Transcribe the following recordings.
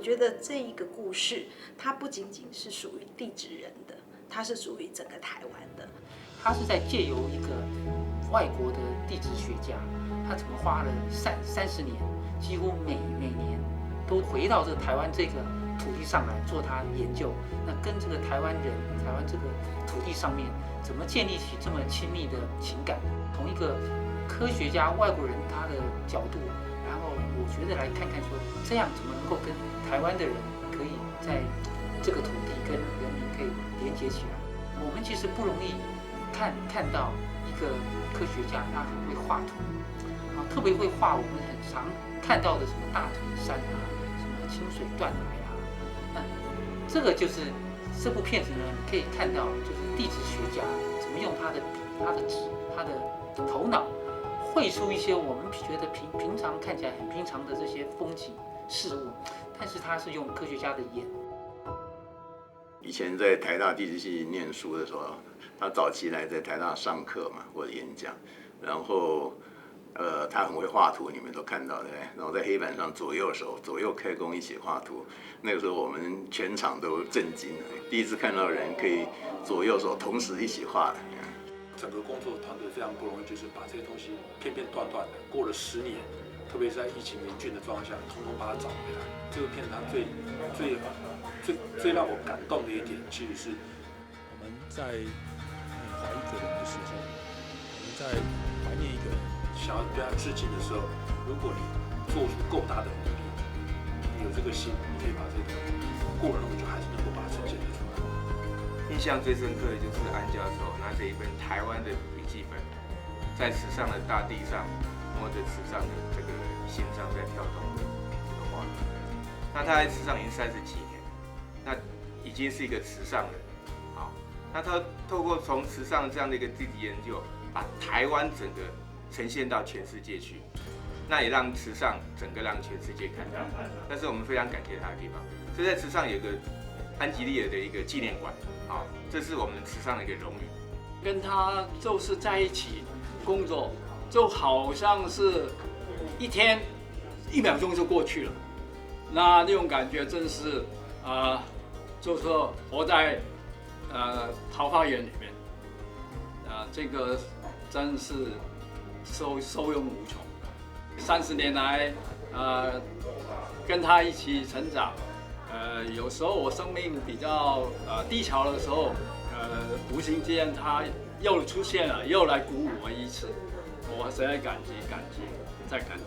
觉得这一个故事，它不仅仅是属于地质人的，它是属于整个台湾的。他是在借由一个外国的地质学家，他怎么花了30年，几乎每年都回到这个台湾这个土地上来做他研究。那跟这个台湾人、台湾这个土地上面怎么建立起这么亲密的情感？从一个科学家、外国人他的角度，然后我觉得来看看说，这样怎么能够跟台湾的人可以在这个土地跟人民可以连接起来。我们其实不容易看到一个科学家他很会画图，啊，特别会画我们很常看到的什么大屯山啊，什么清水断崖啊，那这个就是这部片子呢，你可以看到就是地质学家怎么用他的笔、他的纸、他的头脑绘出一些我们觉得平常看起来很平常的这些风景事物，但是他是用科学家的眼。以前在台大地质系念书的时候，他早期来在台大上课嘛，或者演讲，然后他很会画图，你们都看到对不对？然后在黑板上左右开弓一起画图，那个时候我们全场都震惊了，第一次看到人可以左右手同时一起画的。整个工作团队非常不容易，就是把这些东西片片段段的，过了10年，特别是在疫情严峻的状况下，统统把它找回来。这个片它最让我感动的一点，其实是我们在怀一个人的时候，我们在怀念一个人，想要对他致敬的时候，如果你做出够大的努力，你有这个心，你可以把这个过了那么久，还是能够把它呈现得出来。印象最深刻的就是安教授拿着一本台湾的笔记本，在池上的大地上摸着池上的这个心脏在跳动的这个画面。那他在池上已经30几年，那已经是一个池上人。好，那他透过从池上这样的一个地质研究，把台湾整个呈现到全世界去，那也让池上整个让全世界看到。但是我们非常感谢他的地方，所以在池上有个安吉丽尔的一个纪念馆。好，这是我们池上的一个荣誉。跟他就是在一起工作，就好像是一天1秒钟就过去了。那种感觉真是就是说活在桃花源里面，这个真是受用无穷。30年来，跟他一起成长。有时候我生命比较低潮的时候，无形间他又出现了，又来鼓舞我一次，我实在感激，再感激。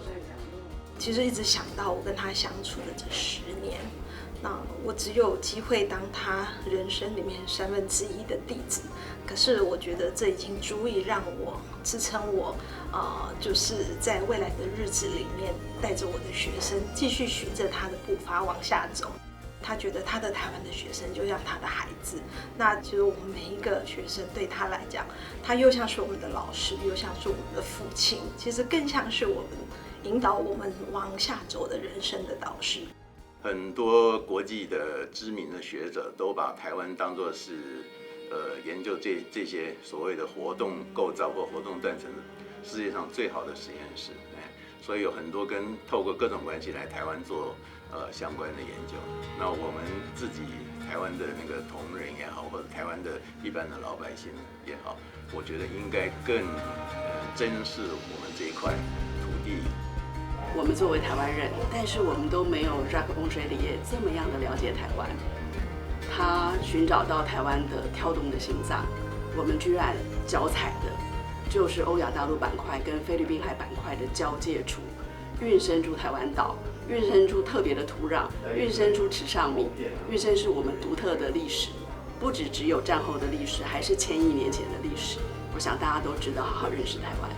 其实一直想到我跟他相处的这10年，那我只有机会当他人生里面1/3的弟子，可是我觉得这已经足以让我支撑我，就是在未来的日子里面带着我的学生继续循着他的步伐往下走。他觉得他的台湾的学生就像他的孩子，那就是我们每一个学生对他来讲，他又像是我们的老师，又像是我们的父亲，其实更像是我们引导我们往下走的人生的导师。很多国际的知名的学者都把台湾当作是研究这些所谓的活动构造或活动断层世界上最好的实验室，所以有很多透过各种关系来台湾做相关的研究。那我们自己台湾的那个同仁也好，或者台湾的一般的老百姓也好，我觉得应该更珍视我们这一块土地。我们作为台湾人，但是我们都没有 Jacques Vongerier 这么样的了解台湾。他寻找到台湾的跳动的心脏，我们居然脚踩的就是欧亚大陆板块跟菲律宾海板块的交界处，孕生出台湾岛，孕生出特别的土壤，孕生出池上米，孕生出我们独特的历史，不只有战后的历史，还是1000亿年前的历史。我想大家都知道，好好认识台湾。